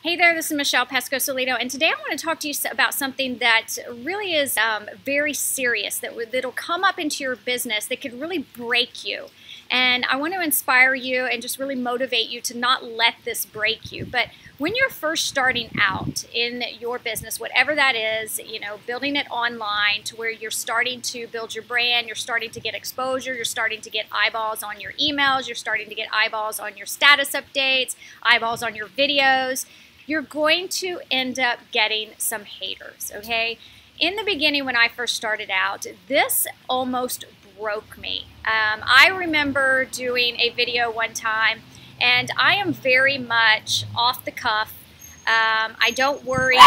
Hey there, this is Michelle Pescosolido, and today I want to talk to you about something that really is very serious, that'll come up into your business that could really break you. And I want to inspire you and just really motivate you to not let this break you. But when you're first starting out in your business, whatever that is, building it online to where you're starting to build your brand, you're starting to get exposure, you're starting to get eyeballs on your emails, you're starting to get eyeballs on your status updates, eyeballs on your videos, you're going to end up getting some haters, okay? In the beginning, when I first started out, this almost broke me. I remember doing a video one time, and I am very much off the cuff. I don't worry,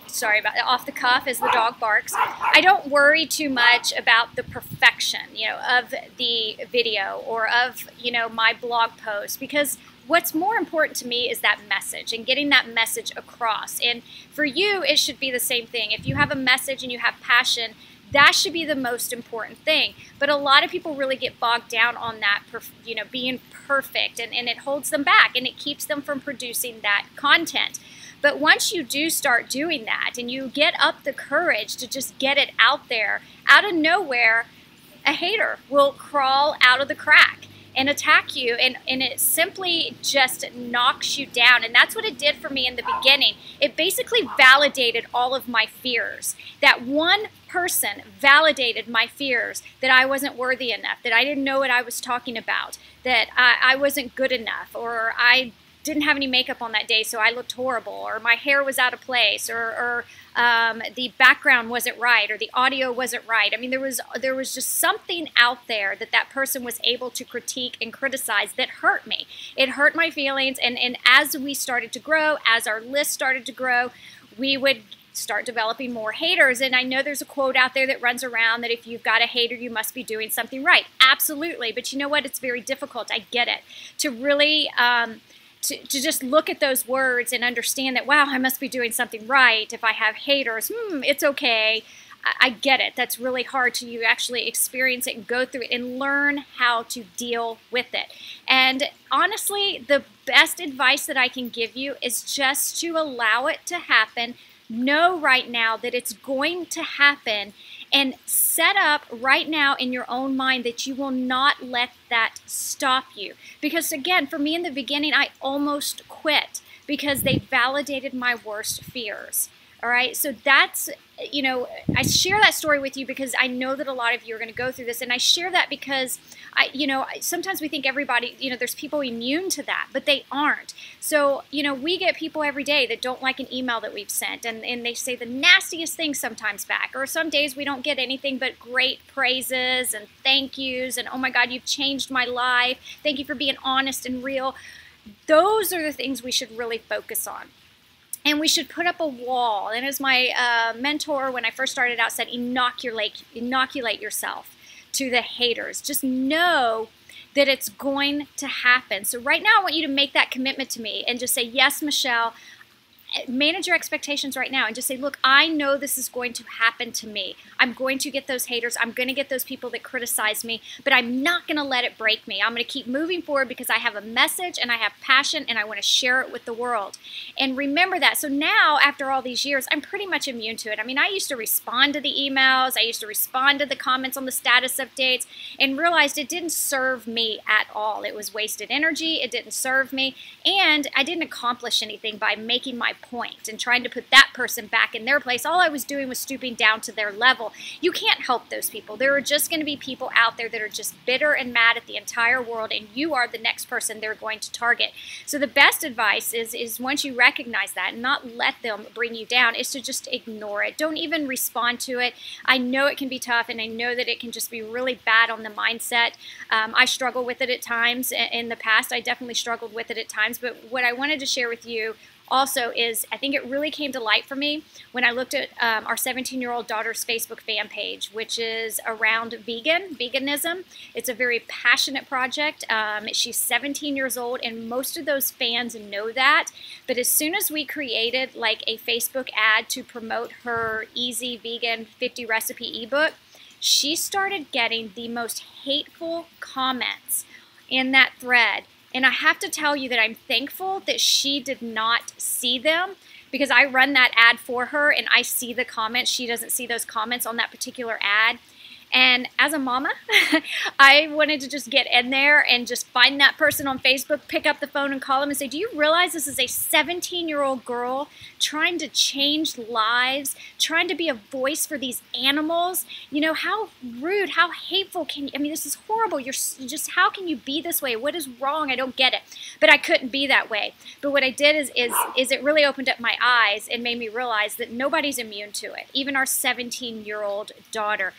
sorry about that, off the cuff as the dog barks. I don't worry too much about the perfection, of the video or of, my blog post, because what's more important to me is that message and getting that message across. And for you, it should be the same thing. If you have a message and you have passion, that should be the most important thing. But a lot of people really get bogged down on that, being perfect, and it holds them back and it keeps them from producing that content. But once you do start doing that and you get up the courage to just get it out there, out of nowhere, a hater will crawl out of the crack and attack you, and it simply just knocks you down. And that's what it did for me in the beginning. It basically validated all of my fears. That one person validated my fears that I wasn't worthy enough, that I didn't know what I was talking about, that I wasn't good enough, or I didn't have any makeup on that day so I looked horrible, or my hair was out of place, or the background wasn't right, or the audio wasn't right. I mean, there was just something out there that person was able to critique and criticize that hurt me. It hurt my feelings, and as we started to grow, as our list started to grow, we would start developing more haters. And I know there's a quote out there that runs around that if you've got a hater, you must be doing something right. Absolutely. But you know what? It's very difficult. I get it. To really to just look at those words and understand that, wow, I must be doing something right. If I have haters, it's okay. I get it. That's really hard to you actually experience it and go through it and learn how to deal with it. And honestly, the best advice that I can give you is just to allow it to happen. Know right now that it's going to happen, and set up right now in your own mind that you will not let that stop you. Because again, for me in the beginning, I almost quit because they validated my worst fears. All right, so that's, I share that story with you because I know that a lot of you are going to go through this, and I share that because sometimes we think everybody, there's people immune to that, but they aren't. So, we get people every day that don't like an email that we've sent, and they say the nastiest things sometimes back, or some days we don't get anything but great praises and thank yous, and oh my God, you've changed my life. Thank you for being honest and real. Those are the things we should really focus on. And we should put up a wall. And as my mentor, when I first started out, said, inoculate yourself to the haters. Just know that it's going to happen. So right now, I want you to make that commitment to me and just say, yes, Michelle. Manage your expectations right now and just say, look, I know this is going to happen to me. I'm going to get those haters. I'm going to get those people that criticize me, but I'm not going to let it break me. I'm going to keep moving forward because I have a message and I have passion and I want to share it with the world. And remember that. So now, after all these years, I'm pretty much immune to it. I mean, I used to respond to the emails. I used to respond to the comments on the status updates and realized it didn't serve me at all. It was wasted energy. It didn't serve me. And I didn't accomplish anything by making my point and trying to put that person back in their place. All I was doing was stooping down to their level. You can't help those people. There are just going to be people out there that are just bitter and mad at the entire world, and you are the next person they're going to target. So the best advice is once you recognize that and not let them bring you down, is to just ignore it. Don't even respond to it. I know it can be tough, and I know that it can just be really bad on the mindset. I struggle with it at times. In the past, I definitely struggled with it at times, but what I wanted to share with you also is, I think it really came to light for me when I looked at our 17-year-old daughter's Facebook fan page, which is around veganism. It's a very passionate project. She's 17 years old, and most of those fans know that. But as soon as we created like a Facebook ad to promote her Easy Vegan 50 Recipe ebook, she started getting the most hateful comments in that thread And I have to tell you that I'm thankful that she did not see them, because I run that ad for her and I see the comments. She doesn't see those comments on that particular ad. And as a mama, I wanted to just get in there and just find that person on Facebook, pick up the phone and call them and say, do you realize this is a 17-year-old girl trying to change lives, trying to be a voice for these animals? You know, how rude, how hateful can you, I mean, this is horrible. You're just, how can you be this way? What is wrong? I don't get it. But I couldn't be that way. But what I did is it really opened up my eyes and made me realize that nobody's immune to it, even our 17-year-old daughter.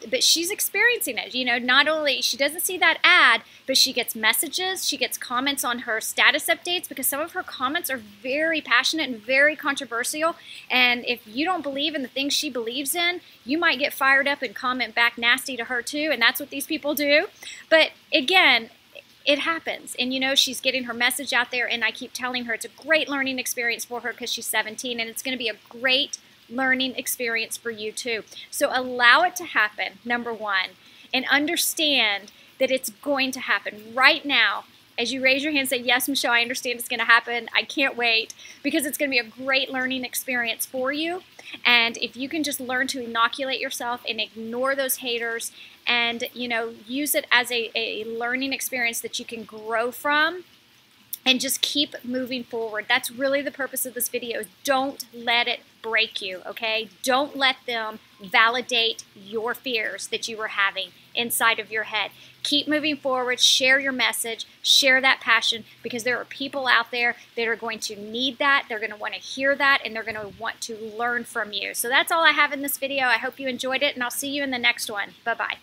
But she's experiencing it. You know, not only she doesn't see that ad, but she gets messages, she gets comments on her status updates, because some of her comments are very passionate and very controversial. And if you don't believe in the things she believes in, you might get fired up and comment back nasty to her too. And that's what these people do. But again, it happens. And you know, she's getting her message out there, and I keep telling her it's a great learning experience for her because she's 17, and it's going to be a great learning experience for you too. So allow it to happen, number one, and understand that it's going to happen right now. As you raise your hand and say, yes, Michelle, I understand it's going to happen. I can't wait, because it's going to be a great learning experience for you. And if you can just learn to inoculate yourself and ignore those haters and, you know, use it as a learning experience that you can grow from, and just keep moving forward. That's really the purpose of this video. Don't let it break you, okay? Don't let them validate your fears that you were having inside of your head. Keep moving forward, share your message, share that passion, because there are people out there that are going to need that, they're gonna wanna hear that, and they're gonna want to learn from you. So that's all I have in this video. I hope you enjoyed it, and I'll see you in the next one. Bye-bye.